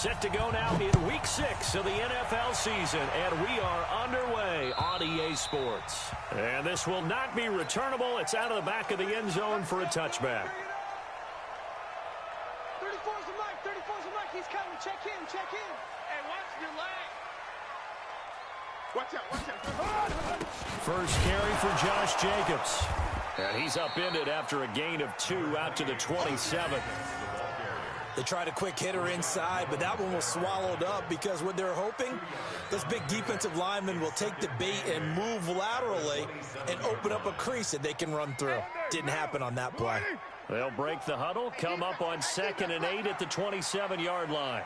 Set to go now in Week 6 of the NFL season, and we are underway on EA Sports. And this will not be returnable. It's out of the back of the end zone for a touchback. 34's the mic. 34's the mic. He's coming. Check in. Check in. Hey, watch your leg. Watch out. Watch out. First carry for Josh Jacobs. And he's upended after a gain of 2 out to the 27. They tried a quick hitter inside, but that one was swallowed up because what they're hoping, this big defensive lineman will take the bait and move laterally and open up a crease that they can run through. Didn't happen on that play. They'll break the huddle, come up on 2nd and 8 at the 27-yard line.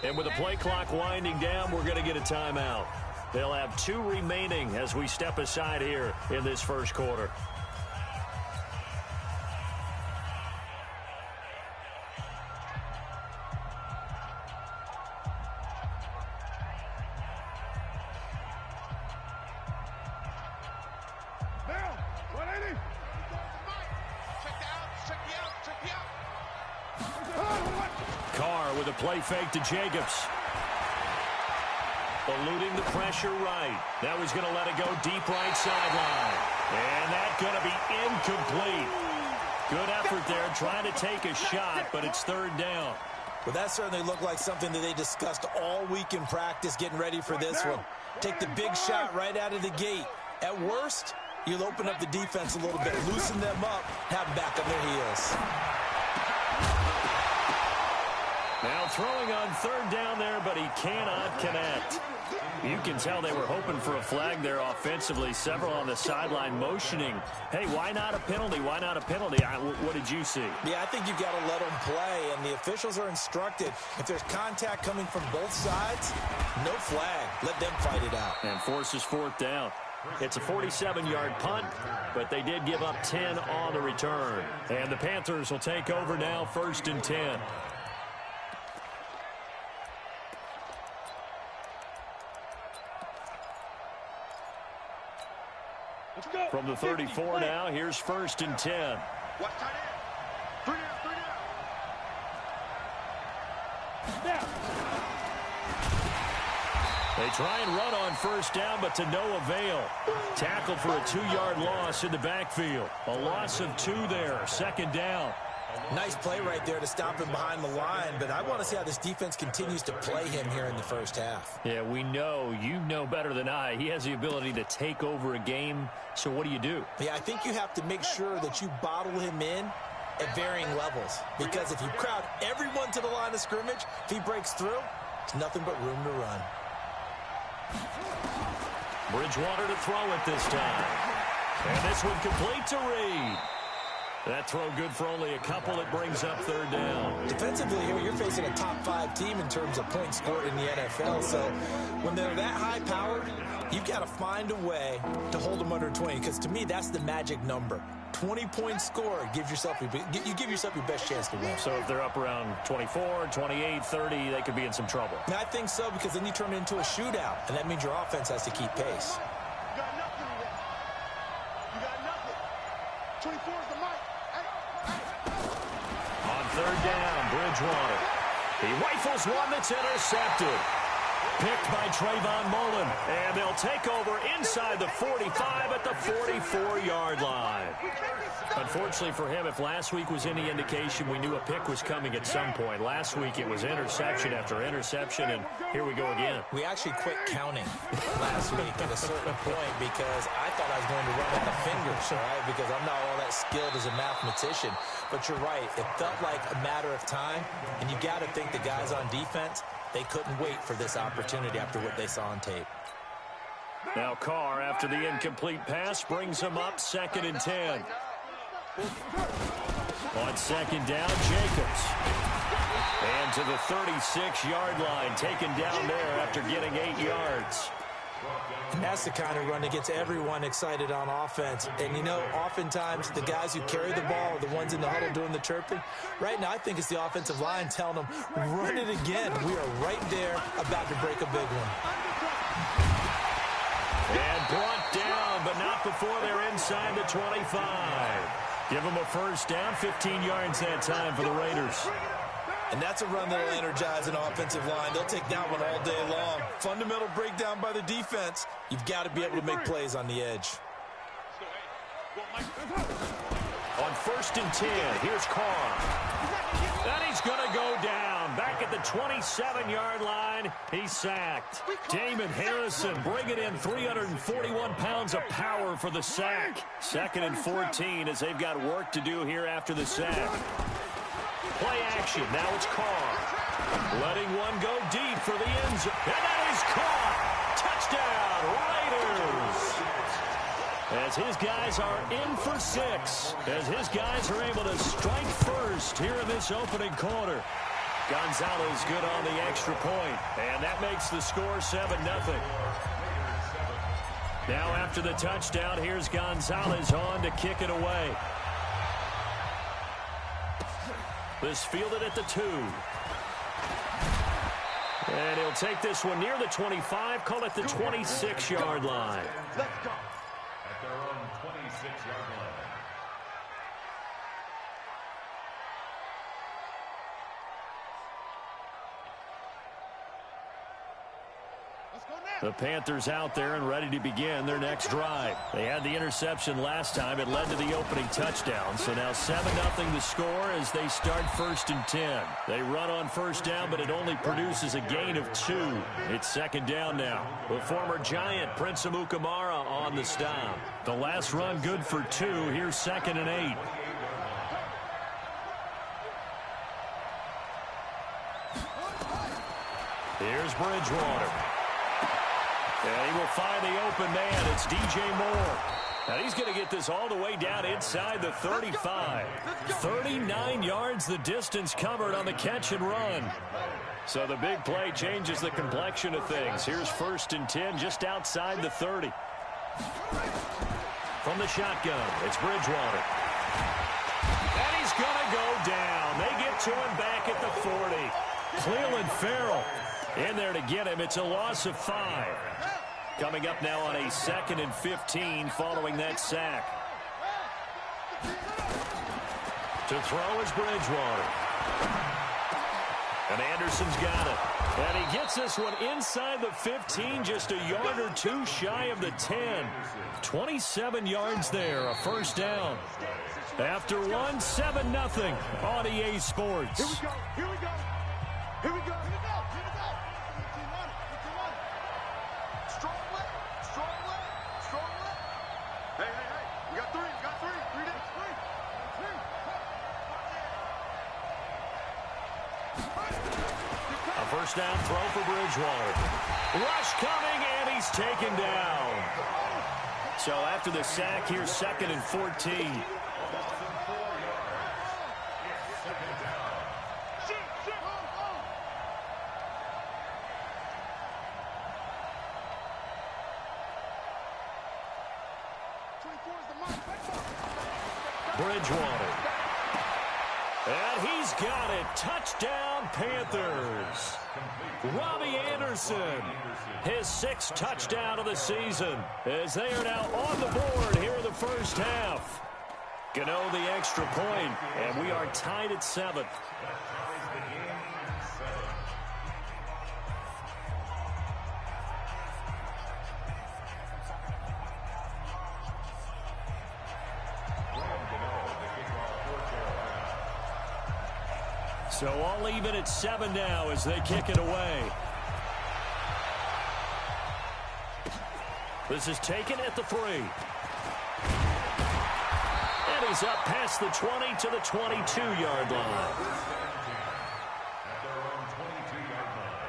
And with the play clock winding down, we're going to get a timeout. They'll have 2 remaining as we step aside here in this first quarter. Down. 180. Carr with a play fake to Jacobs. Eluding the pressure right. That was going to let it go deep right sideline. And that's going to be incomplete. Good effort there trying to take a shot, but it's 3rd down. Well, that certainly looked like something that they discussed all week in practice getting ready for this one. Take the big shot right out of the gate. At worst, you'll open up the defense a little bit, loosen them up, have them back on their heels. Now throwing on 3rd down there, but he cannot connect. You can tell they were hoping for a flag there offensively. Several on the sideline motioning. Hey, why not a penalty? Why not a penalty? What did you see? Yeah, I think you've got to let them play, and the officials are instructed. If there's contact coming from both sides, no flag. Let them fight it out. And forces 4th down. It's a 47-yard punt, but they did give up 10 on the return. And the Panthers will take over now, 1st and 10. From the 34 now, here's 1st and 10. Watch tight end. 3 down. 3 down. They try and run on 1st down, but to no avail. Tackled for a 2-yard loss in the backfield. A loss of 2 there, 2nd down. Nice play right there to stop him behind the line, but I want to see how this defense continues to play him here in the first half. Yeah, we know. You know better than I. He has the ability to take over a game, so what do? Yeah, I think you have to make sure that you bottle him in at varying levels, because if you crowd everyone to the line of scrimmage, if he breaks through, it's nothing but room to run. Bridgewater to throw it this time. And this one complete to Reed. That throw good for only a couple. It brings up 3rd down. Defensively here, you're facing a top 5 team in terms of points scored in the NFL. So when they're that high-powered, you've got to find a way to hold them under 20. Because to me, that's the magic number. 20 points scored, you give yourself your best chance to win. So if they're up around 24, 28, 30, they could be in some trouble. And I think so, because then you turn it into a shootout, and that means your offense has to keep pace. You got nothing today. You got nothing. 24's the mic. On 3rd down, Bridgewater. He rifles one that's intercepted. Picked by Trayvon Mullen. And they'll take over inside the 45 at the 44-yard line. Unfortunately for him, if last week was any indication, we knew a pick was coming at some point. Last week it was interception after interception, and here we go again. We actually quit counting last week at a certain point because I thought I was going to run at the fingers, all right, because I'm not all that skilled as a mathematician. But you're right. It felt like a matter of time, and you got to think the guys on defense, they couldn't wait for this opportunity after what they saw on tape. Now Carr, after the incomplete pass, brings him up 2nd and 10. On 2nd down, Jacobs. And to the 36-yard line, taken down there after getting 8 yards. And that's the kind of run that gets everyone excited on offense. And, you know, oftentimes the guys who carry the ball are the ones in the huddle doing the chirping. Right now, I think it's the offensive line telling them, run it again. We are right there about to break a big one. And brought down, but not before they're inside the 25. Give them a first down, 15 yards that time for the Raiders. And that's a run that will energize an offensive line. They'll take that one all day long. Fundamental breakdown by the defense. You've got to be able to make plays on the edge. On 1st and 10, here's Carr. And he's going to go down. Back at the 27-yard line, he's sacked. Damon Harrison bringing in 341 pounds of power for the sack. 2nd and 14 as they've got work to do here after the sack. Play action. Now it's Carr. Letting one go deep for the end zone. And that is caught. Touchdown, Raiders. As his guys are in for 6. As his guys are able to strike first here in this opening quarter. Gonzalez good on the extra point. And that makes the score 7-0. Now after the touchdown, here's Gonzalez on to kick it away. This fielded at the 2. And he'll take this one near the 25, call it the 26-yard line. Let's go. At their own 26-yard line. Let's go now. The Panthers out there and ready to begin their next drive. They had the interception last time. It led to the opening touchdown. So now 7-0 the score as they start 1st and 10. They run on first down, but it only produces a gain of 2. It's 2nd down now. The former Giant, Prince Amukamara, on the stop. The last run good for 2. Here's 2nd and 8. Here's Bridgewater. And he will find the open man. It's DJ Moore. And he's going to get this all the way down inside the 35. 39 yards the distance covered on the catch and run. So the big play changes the complexion of things. Here's 1st and 10 just outside the 30. From the shotgun, it's Bridgewater. And he's going to go down. They get to him back at the 40. Cleveland Farrell in there to get him. It's a loss of 5. Coming up now on a 2nd and 15 following that sack. To throw is Bridgewater. And Anderson's got it. And he gets this one inside the 15, just a yard or 2 shy of the 10. 27 yards there, a first down. After 1, 7-0 on EA Sports. Here we go. Here we go. Here we go. Here we go. Here we go. Strong left. Strong left. Strong left. Hey, hey, hey. We got 3. We got 3. 3 days. 3. A first down throw for Bridgewater. Rush coming, and he's taken down. So after the sack, here's 2nd and 14. Bridgewater. And he's got it. Touchdown, Panthers. Robbie Anderson, his 6th touchdown of the season, as they are now on the board here in the first half. Gano the extra point, and we are tied at 7. So all even at 7 now as they kick it away. This is taken at the 3. And he's up past the 20 to the 22-yard line. At their own 22-yard line.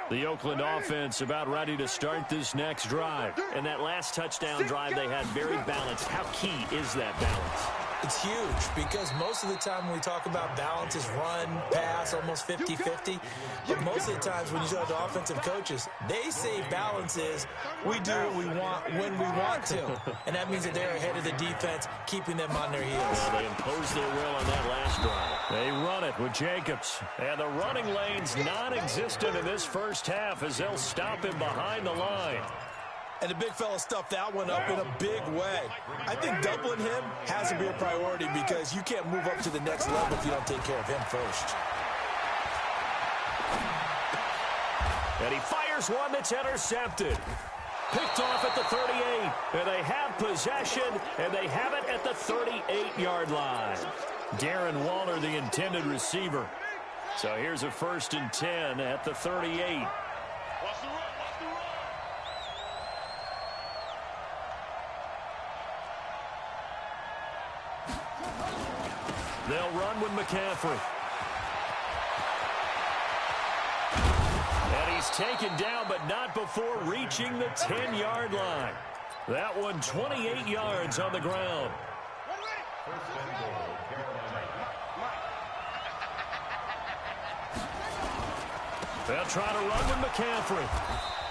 The Oakland offense about ready to start this next drive. And that last touchdown drive they had very balanced. How key is that balance? It's huge because most of the time when we talk about balance is run, pass, almost 50-50. But most of the times when you talk to offensive coaches, they say balance is we do what we want when we want to. And that means that they're ahead of the defense, keeping them on their heels. Well, they imposed their will on that last drive. They run it with Jacobs. And the running lane's non-existent in this first half as they'll stop him behind the line. And the big fella stuffed that one up in a big way. I think doubling him has to be a priority because you can't move up to the next level if you don't take care of him first. And he fires one that's intercepted. Picked off at the 38. And they have possession, and they have it at the 38-yard line. Darren Waller, the intended receiver. So here's a 1st and 10 at the 38. They'll run with McCaffrey. And he's taken down, but not before reaching the 10-yard line. That one 28 yards on the ground. They'll try to run with McCaffrey.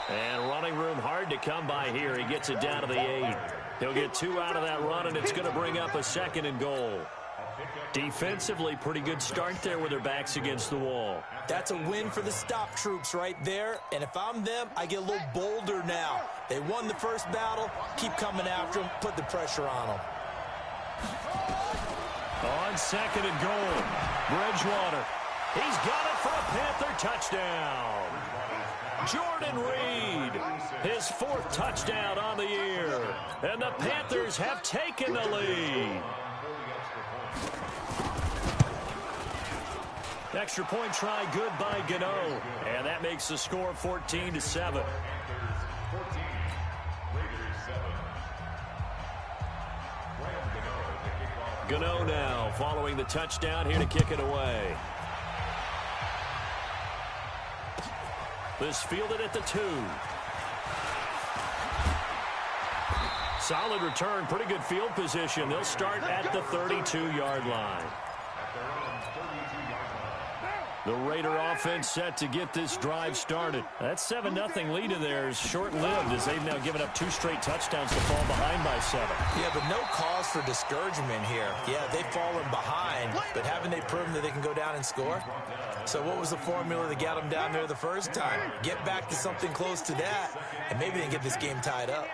And running room hard to come by here. He gets it down to the 8. He'll get 2 out of that run, and it's going to bring up a 2nd and goal. Defensively, pretty good start there with their backs against the wall. That's a win for the stop troops right there. And if I'm them, I get a little bolder now. They won the first battle. Keep coming after them. Put the pressure on them. On 2nd and goal, Bridgewater. He's got it for a Panther touchdown. Jordan Reed, his 4th touchdown on the year. And the Panthers have taken the lead. Extra point try good by Gano. And that makes the score 14-7. Gano now following the touchdown here to kick it away. This fielded at the 2. Solid return, pretty good field position. They'll start at the 32-yard line. The Raider offense set to get this drive started. That 7-0 lead of theirs short-lived as they've now given up 2 straight touchdowns to fall behind by 7. Yeah, but no cause for discouragement here. Yeah, they've fallen behind, but haven't they proven that they can go down and score? So what was the formula that got them down there the first time? Get back to something close to that, and maybe they can get this game tied up.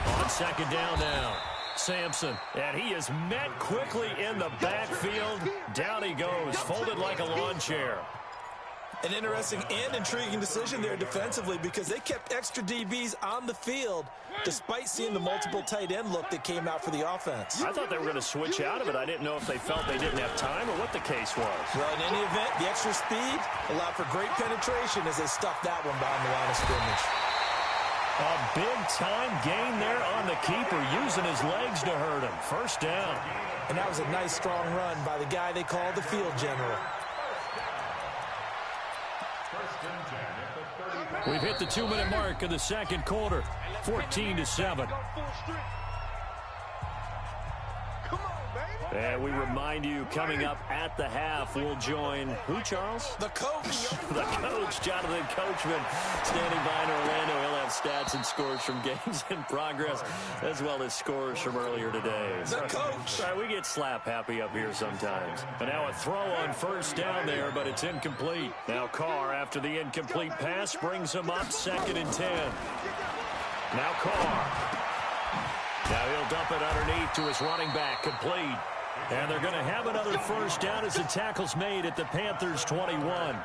On 2nd down now. Sampson, and he is met quickly in the backfield. Down he goes, folded like a lawn chair. An interesting and intriguing decision there defensively because they kept extra DBs on the field despite seeing the multiple tight end look that came out for the offense. I thought they were going to switch out of it. I didn't know if they felt they didn't have time or what the case was. Well, in any event, the extra speed allowed for great penetration as they stuffed that one behind the line of scrimmage. A big-time gain there on the keeper, using his legs to hurt him. 1st down. And that was a nice, strong run by the guy they call the field general. We've hit the 2-minute mark of the 2nd quarter, 14-7. And we remind you, coming up at the half, we'll join who, Charles? The coach. The coach, Jonathan Coachman, standing by in Orlando. He'll have stats and scores from games in progress, as well as scores from earlier today. The coach. Sorry, we get slap happy up here sometimes. And now a throw on 1st down there, but it's incomplete. Now Carr, after the incomplete pass, brings him up 2nd and 10. Now Carr. Now he'll dump it underneath to his running back, complete. And they're going to have another 1st down as the tackle's made at the Panthers' 21.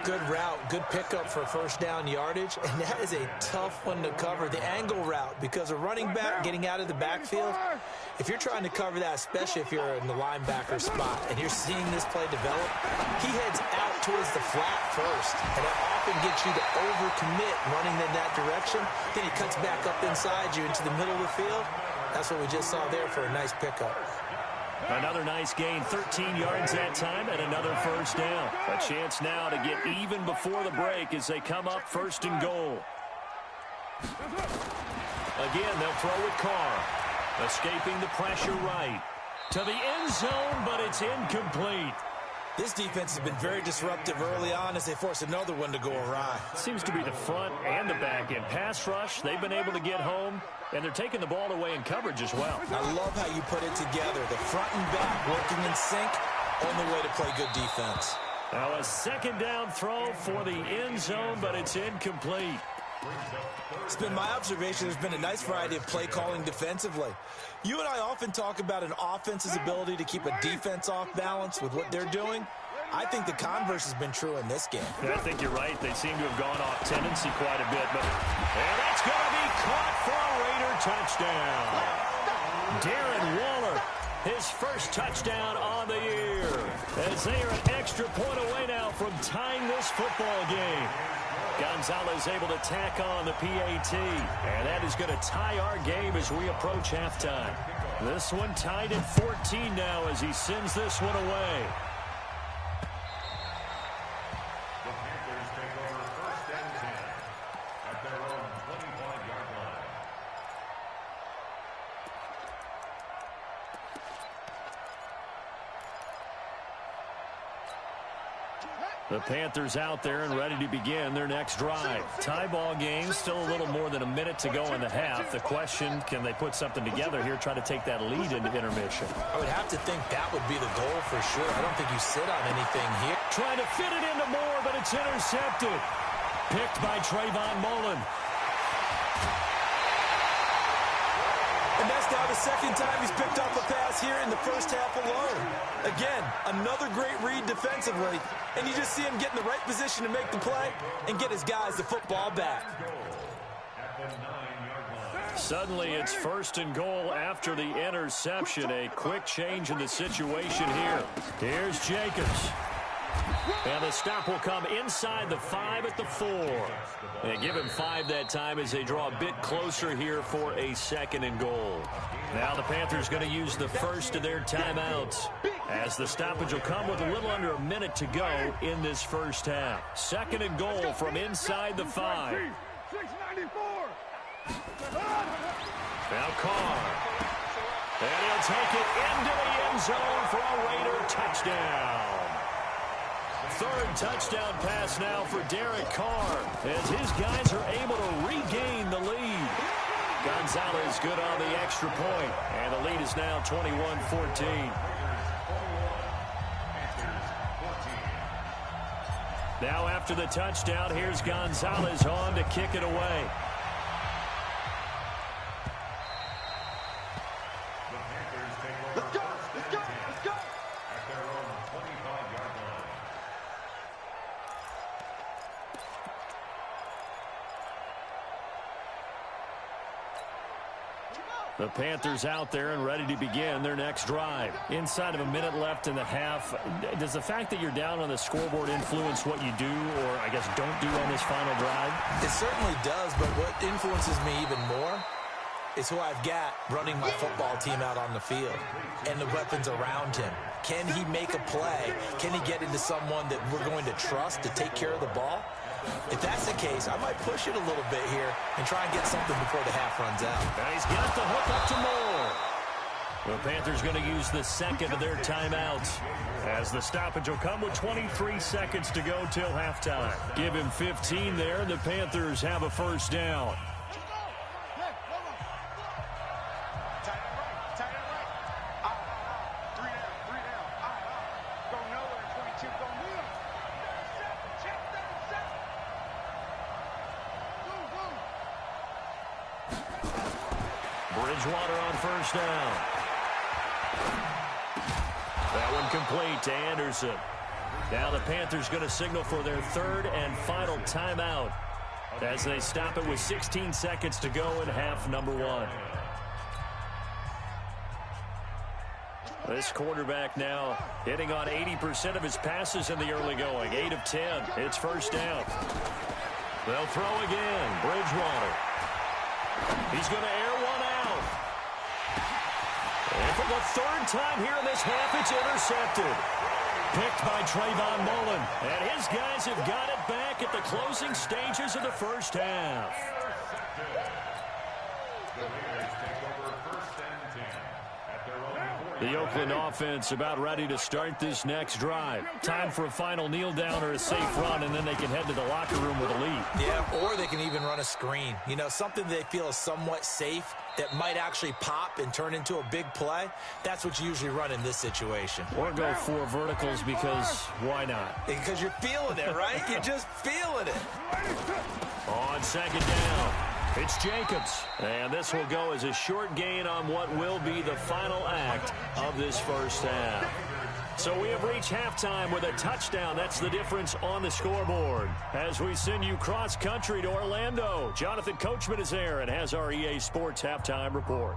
Good route, good pickup for 1st down yardage, and that is a tough one to cover, the angle route, because a running back getting out of the backfield, if you're trying to cover that, especially if you're in the linebacker spot and you're seeing this play develop, he heads out towards the flat first, and that often gets you to overcommit running in that direction. Then he cuts back up inside you into the middle of the field. That's what we just saw there for a nice pickup. Another nice gain, 13 yards that time, and another first down. A chance now to get even before the break as they come up first and goal. Again, they'll throw with Carr. Escaping the pressure right. To the end zone, but it's incomplete. This defense has been very disruptive early on as they force another one to go awry. Seems to be the front and the back end. Pass rush, they've been able to get home, and they're taking the ball away in coverage as well. I love how you put it together. The front and back working in sync, only way to play good defense. Now a second down throw for the end zone, but it's incomplete. It's been my observation there's been a nice variety of play calling defensively. You and I often talk about an offense's ability to keep a defense off balance with what they're doing. I think the converse has been true in this game. Yeah, I think you're right. They seem to have gone off tendency quite a bit. And that's going to be caught for a Raider touchdown. Darren Waller, his first touchdown on the year. As they are an extra point away now from tying this football game. Gonzalez able to tack on the PAT, and that is going to tie our game as we approach halftime. This one tied at 14 now as he sends this one away. The Panthers take over first and 10 at their own 25-yard line. The Panthers out there and ready to begin their next drive. Tie ball game, still a little more than a minute to go in the half. The question, can they put something together here, try to take that lead into intermission? I would have to think that would be the goal for sure. I don't think you sit on anything here. Trying to fit it into Moore, but it's intercepted. Picked by Trayvon Mullen. And that's now the second time he's picked up a pass here in the first half alone. Again, another great read defensively, and you just see him get in the right position to make the play and get his guys the football back. Suddenly it's first and goal after the interception. A quick change in the situation here. Here's Jacobs. And the stop will come inside the 5 at the 4. They give him 5 that time as they draw a bit closer here for a second and goal. Now the Panthers going to use the first of their timeouts as the stoppage will come with a little under a minute to go in this first half. Second and goal from inside the 5. Now Carr. And he'll take it into the end zone for a Raider touchdown. Third touchdown pass now for Derek Carr as his guys are able to regain the lead. Gonzalez good on the extra point, and the lead is now 21-14. Now after the touchdown, here's Gonzalez on to kick it away. Let's go, let's go, let's go. At their own 25-yard line. The Panthers out there and ready to begin their next drive. Inside of a minute left in the half, does the fact that you're down on the scoreboard influence what you do or, I guess, don't do on this final drive? It certainly does, but what influences me even more is who I've got running my football team out on the field and the weapons around him. Can he make a play? Can he get into someone that we're going to trust to take care of the ball? If that's the case, I might push it a little bit here and try and get something before the half runs out. And he's got the hook up to Moore. The Panthers going to use the second of their timeouts as the stoppage will come with 23 seconds to go till halftime. Give him 15 there, and the Panthers have a first down. Bridgewater on first down. That one complete to Anderson. Now the Panthers going to signal for their third and final timeout as they stop it with 16 seconds to go in half number 1. This quarterback now hitting on 80% of his passes in the early going. 8 of 10. It's first down. They'll throw again. Bridgewater. He's going to air one out. And from the third time here in this half, it's intercepted. Picked by Trayvon Mullen. And his guys have got it back at the closing stages of the first half. The Oakland offense about ready to start this next drive. Time for a final kneel down or a safe run, and then they can head to the locker room with a lead. Yeah, or they can even run a screen. You know, something they feel is somewhat safe that might actually pop and turn into a big play. That's what you usually run in this situation. Or go 4 verticals because why not? Because you're feeling it, right? You're just feeling it. On second down, it's Jacobs. And this will go as a short gain on what will be the final act of this first half. So we have reached halftime with a touchdown. That's the difference on the scoreboard. As we send you cross-country to Orlando, Jonathan Coachman is there and has our EA Sports halftime report.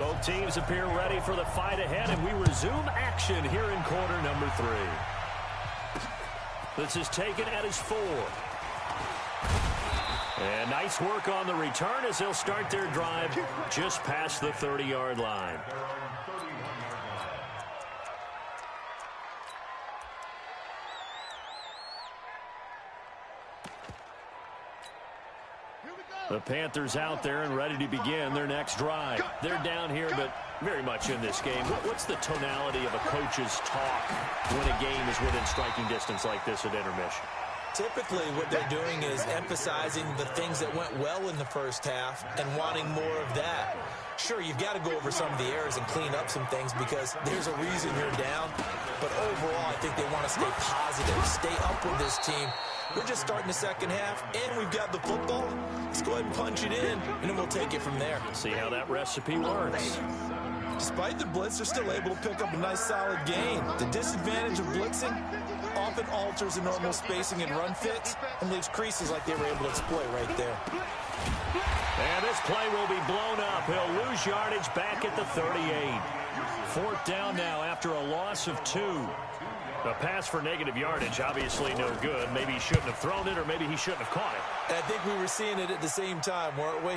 Both teams appear ready for the fight ahead, and we resume action here in quarter number 3. This is taken at his 4. And nice work on the return as they'll start their drive just past the 30-yard line. The Panthers out there and ready to begin their next drive. They're down here, but very much in this game. What's the tonality of a coach's talk when a game is within striking distance like this at intermission? Typically, what they're doing is emphasizing the things that went well in the first half and wanting more of that. Sure, you've got to go over some of the errors and clean up some things because there's a reason you're down. But overall, I think they want to stay positive, stay up with this team. We're just starting the second half, and we've got the football. Let's go ahead and punch it in, and then we'll take it from there. See how that recipe works. Despite the blitz, they're still able to pick up a nice, solid gain. The disadvantage of blitzing often alters the normal spacing and run fits and leaves creases like they were able to exploit right there. And this play will be blown up. He'll lose yardage back at the 38. 4th down now after a loss of 2. A pass for negative yardage, obviously no good. Maybe he shouldn't have thrown it, or maybe he shouldn't have caught it. I think we were seeing it at the same time, weren't we?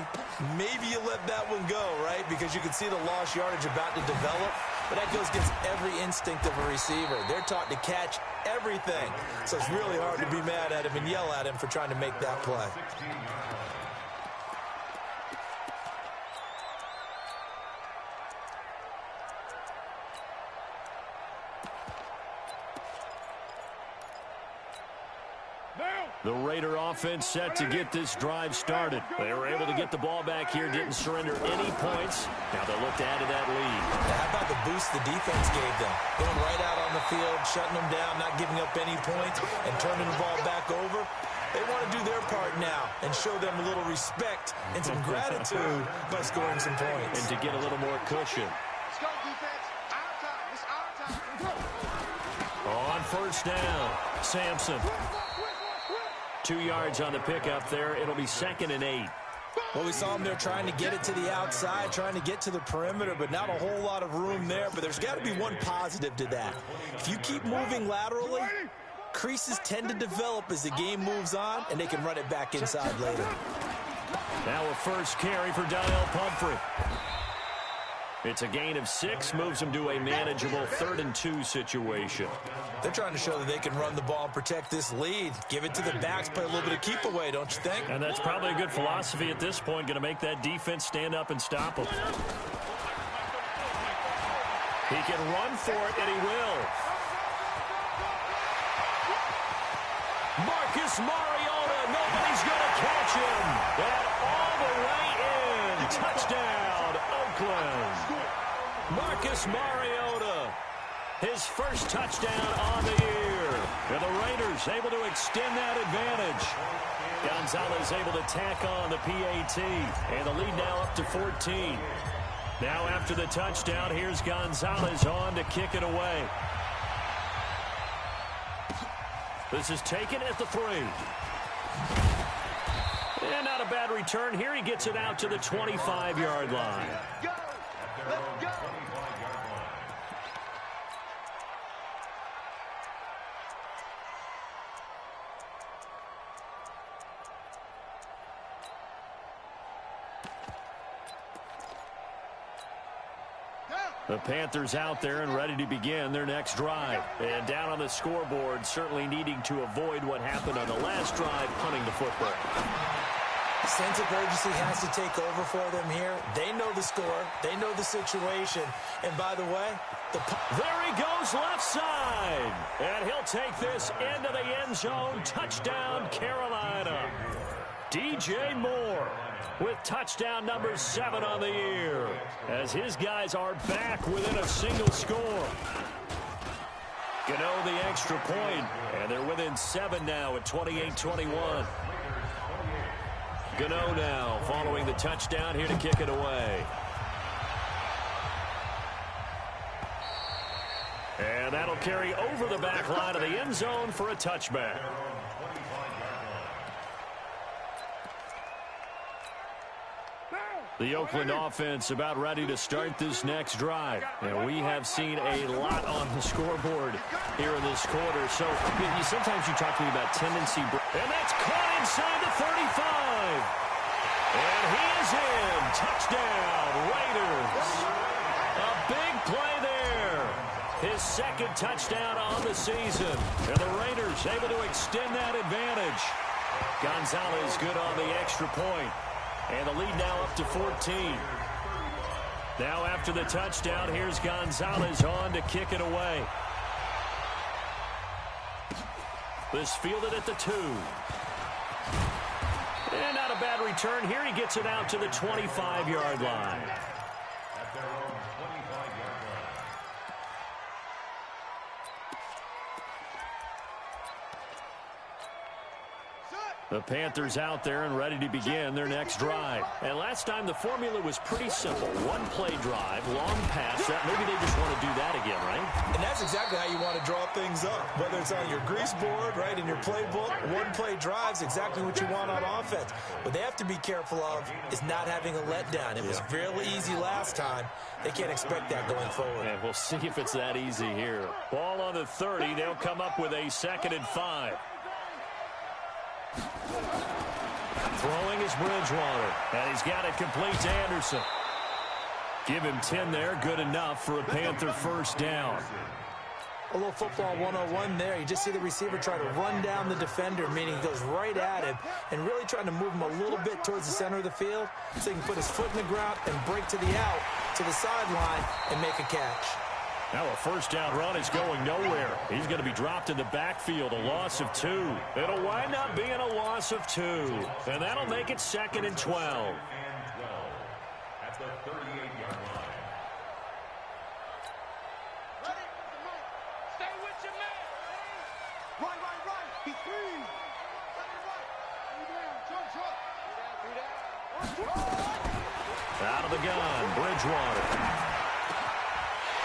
Maybe you let that one go, right? Because you can see the lost yardage about to develop. But that goes against every instinct of a receiver. They're taught to catch everything. So it's really hard to be mad at him and yell at him for trying to make that play. The Raider offense set to get this drive started. They were able to get the ball back here, didn't surrender any points. Now they'll look to add to that lead. How about the boost the defense gave them? Going right out on the field, shutting them down, not giving up any points, and turning the ball back over. They want to do their part now and show them a little respect and some gratitude by scoring some points. And to get a little more cushion. Let's go, defense. Our time. It's our time. On 1st down, Sampson. 2 yards on the pickup there. It'll be 2nd and 8. Well, we saw him there trying to get it to the outside, trying to get to the perimeter, but not a whole lot of room there. But there's got to be one positive to that. If you keep moving laterally, creases tend to develop as the game moves on, and they can run it back inside later. Now a first carry for Donnell Pumphrey. It's a gain of 6, moves them to a manageable 3rd and 2 situation. They're trying to show that they can run the ball and protect this lead. Give it to the backs, play a little bit of keep away, don't you think? And that's probably a good philosophy at this point, going to make that defense stand up and stop them. He can run for it, and he will. Marcus Mariota, nobody's going to catch him. And all the way in. Touchdown, Oakland. Marcus Mariota, his first touchdown on the year. And the Raiders able to extend that advantage. Gonzalez able to tack on the PAT. And the lead now up to 14. Now after the touchdown, here's Gonzalez on to kick it away. This is taken at the 3. And not a bad return here. He gets it out to the 25-yard line. Go. Let's go. The Panthers out there and ready to begin their next drive. And down on the scoreboard, certainly needing to avoid what happened on the last drive, punting the football. Sense of urgency has to take over for them here. They know the score. They know the situation. And by the way, there he goes left side. And he'll take this into the end zone. Touchdown, Carolina. DJ Moore with touchdown number 7 on the year, as his guys are back within a single score. Gano the extra point, and they're within 7 now at 28-21. Gano now following the touchdown here to kick it away. And that'll carry over the back line of the end zone for a touchback. The Oakland offense about ready to start this next drive. And we have seen a lot on the scoreboard here in this quarter. So sometimes you talk to me about tendency. And that's caught inside the 35. And he is in. Touchdown, Raiders. A big play there. His second touchdown on the season. And the Raiders able to extend that advantage. Gonzalez good on the extra point. And the lead now up to 14. Now after the touchdown, here's Gonzalez on to kick it away. This fielded at the 2. And not a bad return here. He gets it out to the 25-yard line. At their own 25-yard line. The Panthers out there and ready to begin their next drive. And last time the formula was pretty simple. One play drive, long pass. Maybe they just want to do that again, right? And that's exactly how you want to draw things up. Whether it's on your grease board, right, in your playbook, one play drive's exactly what you want on offense. What they have to be careful of is not having a letdown. It was fairly easy last time. They can't expect that going forward. And we'll see if it's that easy here. Ball on the 30. They'll come up with a 2nd and 5. Throwing is Bridgewater, and he's got it complete to Anderson. Give him 10 there, good enough for a Panther first down. A little football 101 there. You just see the receiver try to run down the defender, meaning he goes right at him and really trying to move him a little bit towards the center of the field so he can put his foot in the ground and break to the out, to the sideline, and make a catch. Now a first down run is going nowhere. He's going to be dropped in the backfield, a loss of 2. It'll wind up being a loss of 2. And that'll make it 2nd and 12. At the 38-yard line. Ready? Stay with your man. Right. He's free. Right. Out of the gun, Bridgewater.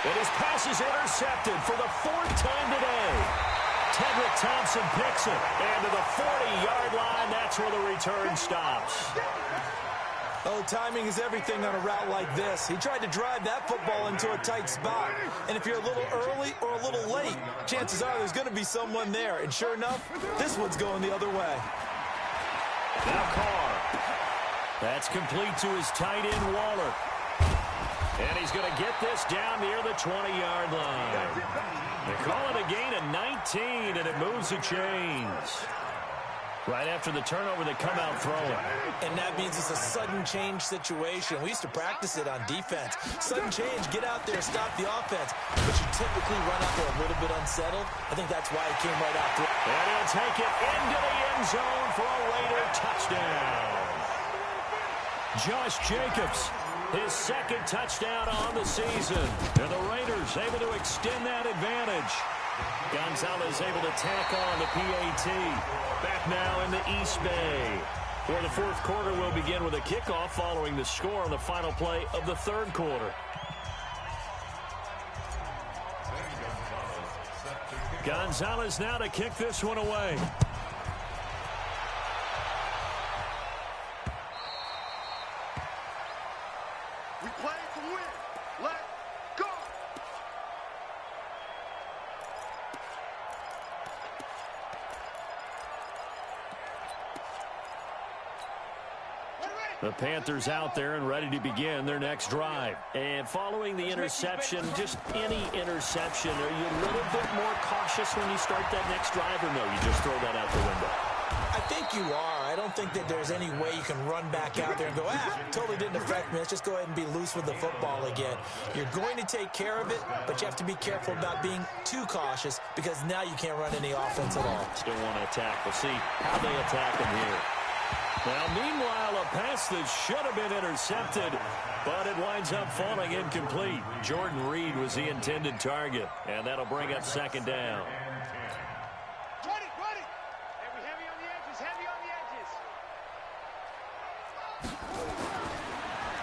And his pass is intercepted for the 4th time today. Tedrick Thompson picks it. And to the 40-yard line, that's where the return stops. Oh, timing is everything on a route like this. He tried to drive that football into a tight spot. And if you're a little early or a little late, chances are there's going to be someone there. And sure enough, this one's going the other way. Now Carr. That's complete to his tight end, Waller. And he's going to get this down near the 20-yard line. They call it a gain of 19, and it moves the chains. Right after the turnover, they come out throwing. And that means it's a sudden change situation. We used to practice it on defense. Sudden change, get out there, stop the offense. But you typically run out there a little bit unsettled. I think that's why he came right out there. And he'll take it into the end zone for a Raider touchdown. Josh Jacobs, his 2nd touchdown on the season. And the Raiders able to extend that advantage. Gonzalez able to tack on the PAT. Back now in the East Bay. For the 4th quarter, we'll begin with a kickoff following the score on the final play of the 3rd quarter. Gonzalez now to kick this one away. We play to win. Let's go. Ready? The Panthers out there and ready to begin their next drive. And following the interception, just any interception, are you a little bit more cautious when you start that next drive, or no, you just throw that out the window? I think you are. I don't think that there's any way you can run back out there and go, totally didn't affect me. Let's just go ahead and be loose with the football again. You're going to take care of it, but you have to be careful about being too cautious because now you can't run any offense at all. Still want to attack. We'll see how they attack them here. Now, meanwhile, a pass that should have been intercepted, but it winds up falling incomplete. Jordan Reed was the intended target, and that'll bring up second down.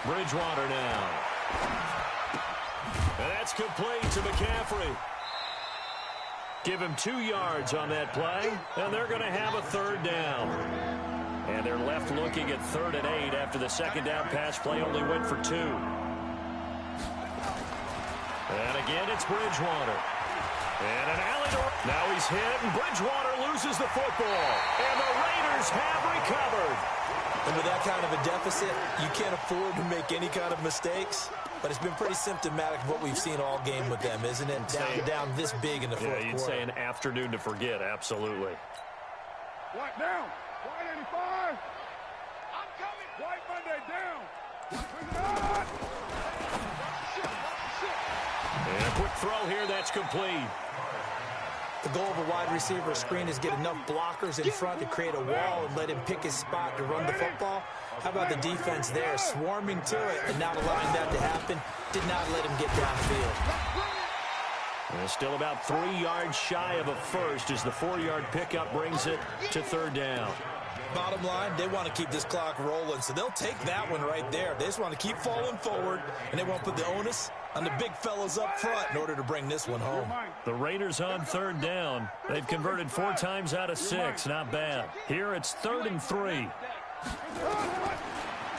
Bridgewater now. And that's complete to McCaffrey. Give him 2 yards on that play, and they're going to have a third down. And they're left looking at 3rd and 8 after the second down pass play only went for 2. And again, it's Bridgewater. And an alley to... Now he's hit, and Bridgewater loses the football. And the Raiders have recovered. And with that kind of a deficit, you can't afford to make any kind of mistakes. But it's been pretty symptomatic of what we've seen all game with them, isn't it? Down this big in the fourth quarter. Yeah, you'd say an afternoon to forget, absolutely. White down. White 85. I'm coming. White Monday down. And a quick throw here, that's complete. The goal of a wide receiver screen is get enough blockers in front to create a wall and let him pick his spot to run the football. How about the defense there, swarming to it and not allowing that to happen? Did not let him get downfield. And still about 3 yards shy of a first as the 4-yard pickup brings it to 3rd down. Bottom line, they want to keep this clock rolling, so they'll take that one right there. They just want to keep falling forward, and they won't put the onus on the big fellas up front in order to bring this one home. The Raiders on 3rd down. They've converted 4 times out of 6. Not bad. Here it's 3rd and 3.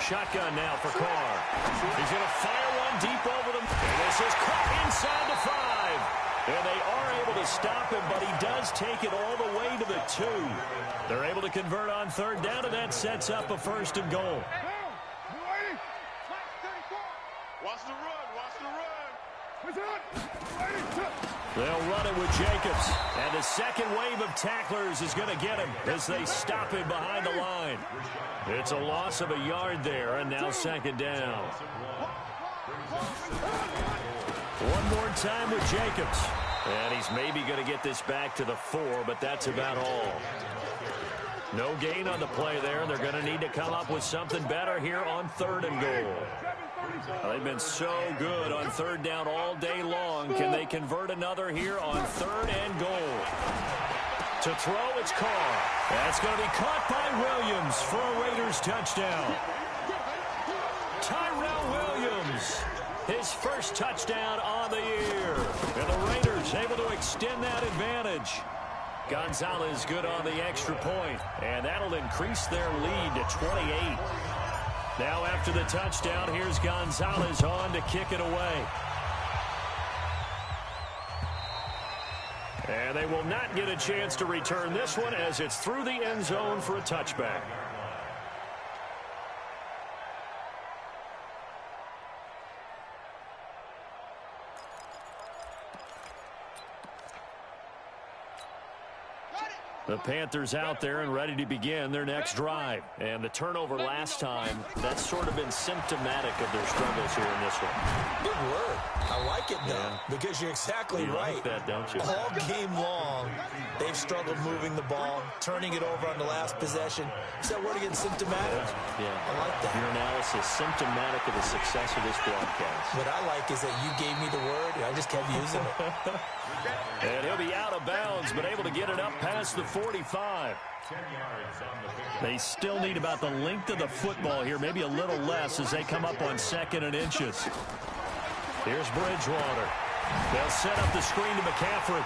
Shotgun now for Carr. He's going to fire one deep over them. And this is caught inside the 5. And they are able to stop him, but he does take it all the way to the 2. They're able to convert on 3rd down, and that sets up a 1st and goal. Watch the run. Watch the run. They'll run it with Jacobs. And the second wave of tacklers is going to get him as they stop him behind the line. It's a loss of a yard there, and now 2nd down. One more time with Jacobs. And he's maybe going to get this back to the 4, but that's about all. No gain on the play there. They're going to need to come up with something better here on 3rd and goal. They've been so good on 3rd down all day long. Can they convert another here on 3rd and goal? To throw, it's Carr. That's going to be caught by Williams for a Raiders touchdown. Tyrell Williams, his first touchdown on the year. And the Raiders able to extend that advantage. Gonzalez good on the extra point, and that'll increase their lead to 28. Now after the touchdown, here's Gonzalez on to kick it away. And they will not get a chance to return this one as it's through the end zone for a touchback. The Panthers out there and ready to begin their next drive. And the turnover last time, that's sort of been symptomatic of their struggles here in this one. Big word. I like it, though, because you're exactly right. You like that, don't you? All game long, they've struggled moving the ball, turning it over on the last possession. Is that word again, symptomatic? Yeah. I like that. Your analysis, symptomatic of the success of this broadcast. What I like is that you gave me the word, and I just kept using it. And he'll be out of bounds, but able to get it up past the 45. They still need about the length of the football here, maybe a little less as they come up on 2nd and inches. Here's Bridgewater. They'll set up the screen to McCaffrey.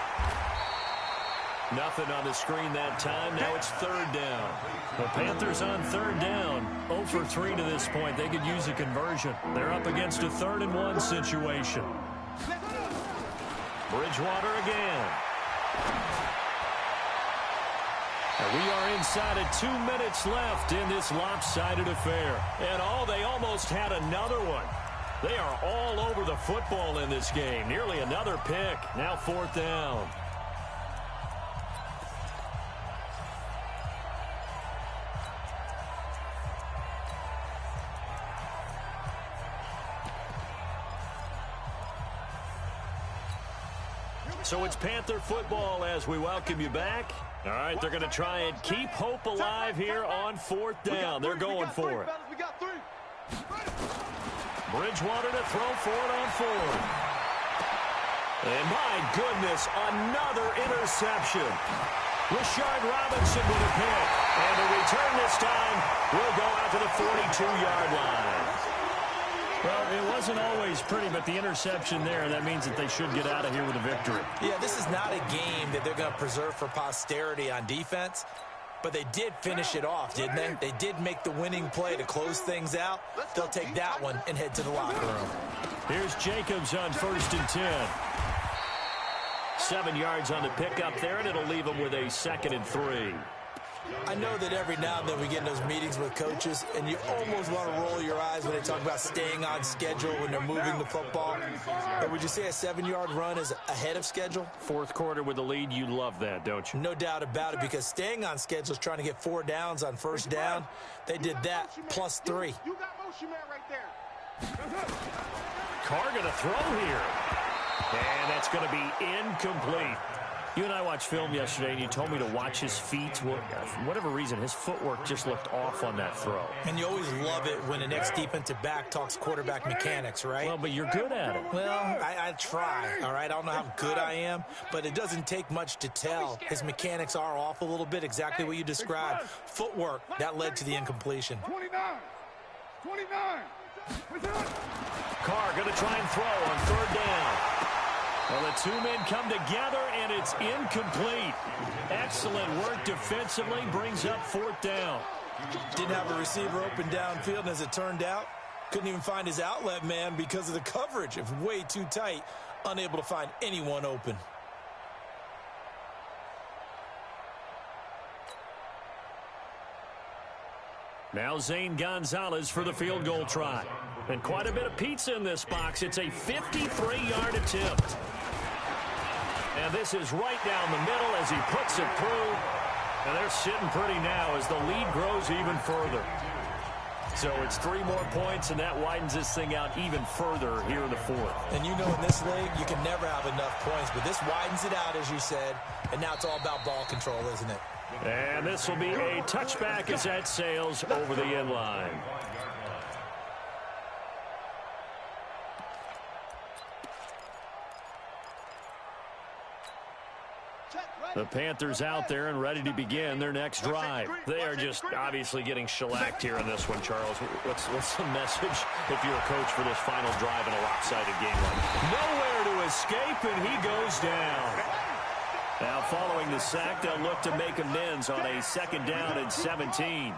Nothing on the screen that time. Now it's 3rd down. The Panthers on 3rd down. 0 for 3 to this point. They could use a conversion. They're up against a 3rd and 1 situation. Bridgewater again. And we are inside of 2 minutes left in this lopsided affair. And they almost had another one. They are all over the football in this game. Nearly another pick. Now 4th down. So it's Panther football as we welcome you back. All right, they're going to try and keep hope alive here on 4th down. They're going for it. Bridgewater to throw for it on 4th. And my goodness, another interception. Rashard Robinson with a pick. And the return this time will go out to the 42-yard line. Well, it wasn't always pretty, but the interception there, that means that they should get out of here with a victory. Yeah, this is not a game that they're going to preserve for posterity on defense, but they did finish it off, didn't they? They did make the winning play to close things out. They'll take that one and head to the locker room. Here's Jacobs on 1st and 10. 7 yards on the pickup there, and it'll leave them with a 2nd and 3. I know that every now and then we get in those meetings with coaches, and you almost want to roll your eyes when they talk about staying on schedule when they're moving the football. But would you say a 7-yard run is ahead of schedule? 4th quarter with the lead, you love that, don't you? No doubt about it, because staying on schedule is trying to get 4 downs on 1st down. They did that plus 3. You got motion man right there. Carr going to throw here. And that's going to be incomplete. You and I watched film yesterday, and you told me to watch his feet. Well, for whatever reason, his footwork just looked off on that throw. And you always love it when the next defensive back talks quarterback mechanics, right? Well, but you're good at it. Well, I try, all right? I don't know how good I am, but it doesn't take much to tell. His mechanics are off a little bit, exactly what you described. Footwork, that led to the incompletion. 29. Carr going to try and throw on 3rd down. Well, the 2 men come together, and it's incomplete. Excellent work defensively, brings up 4th down. Didn't have a receiver open downfield, and as it turned out, couldn't even find his outlet man because of the coverage. It was way too tight, unable to find anyone open. Now Zane Gonzalez for the field goal try. And quite a bit of pizza in this box. It's a 53-yard attempt. And this is right down the middle as he puts it through. And they're sitting pretty now as the lead grows even further. So it's 3 more points, and that widens this thing out even further here in the 4th. And you know in this league, you can never have enough points, but this widens it out, as you said, and now it's all about ball control, isn't it? And this will be a touchback as that sails over the end line. The Panthers out there and ready to begin their next drive. They are just obviously getting shellacked here in this one, Charles. What's the message if you're a coach for this final drive in a lopsided game like that? Nowhere to escape, and he goes down. Now following the sack, they'll look to make amends on a 2nd down and 17.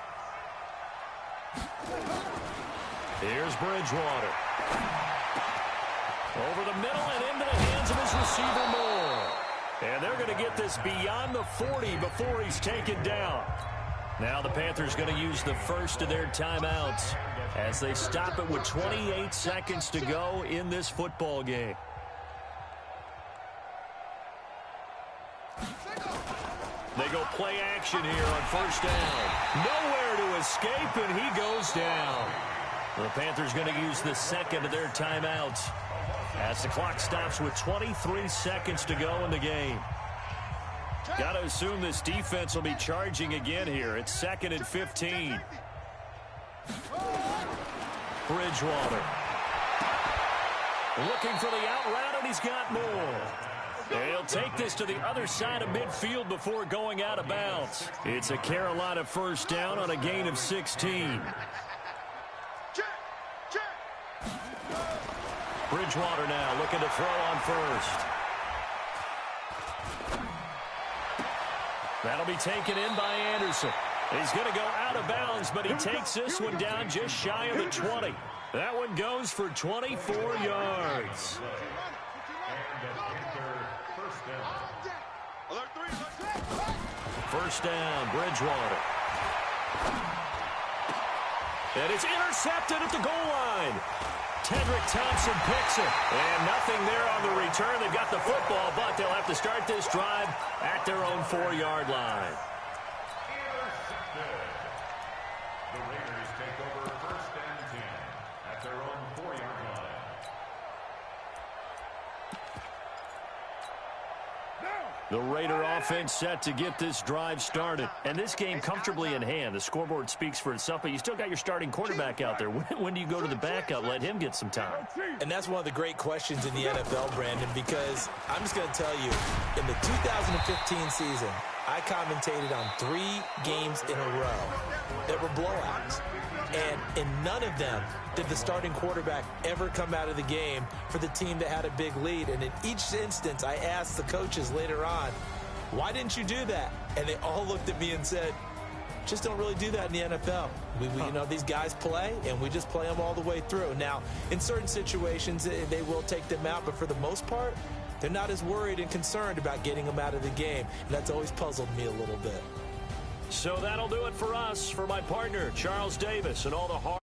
Here's Bridgewater. Over the middle and into the hands of his receiver Moore. And they're going to get this beyond the 40 before he's taken down. Now the Panthers going to use the first of their timeouts as they stop it with 28 seconds to go in this football game. They go play action here on 1st down. Nowhere to escape, and he goes down. The Panthers going to use the 2nd of their timeouts as the clock stops with 23 seconds to go in the game. Got to assume this defense will be charging again here. It's 2nd and 15. Bridgewater. Looking for the out route, and he's got more. They'll take this to the other side of midfield before going out of bounds. It's a Carolina 1st down on a gain of 16. Bridgewater now looking to throw on 1st. That'll be taken in by Anderson. He's going to go out of bounds, but he takes this one down just shy of the 20. That one goes for 24 yards. First down, Bridgewater. And it's intercepted at the goal line. Tedrick Thompson picks it. And nothing there on the return. They've got the football, but they'll have to start this drive at their own 4-yard line. Intercepted. The Raiders take over first and 10 at their own 4-yard line. The Raider offense set to get this drive started. And this game comfortably in hand. The scoreboard speaks for itself, but you still got your starting quarterback out there. When do you go to the backup? Let him get some time. And that's one of the great questions in the NFL, Brandon, because I'm just going to tell you, in the 2015 season, I commentated on 3 games in a row that were blowouts. And in none of them did the starting quarterback ever come out of the game for the team that had a big lead. And in each instance, I asked the coaches later on, why didn't you do that? And they all looked at me and said, just don't really do that in the NFL. You know, these guys play, and we just play them all the way through. Now, in certain situations, they will take them out, but for the most part, they're not as worried and concerned about getting them out of the game. And that's always puzzled me a little bit. So that'll do it for us. For my partner, Charles Davis, and all the hard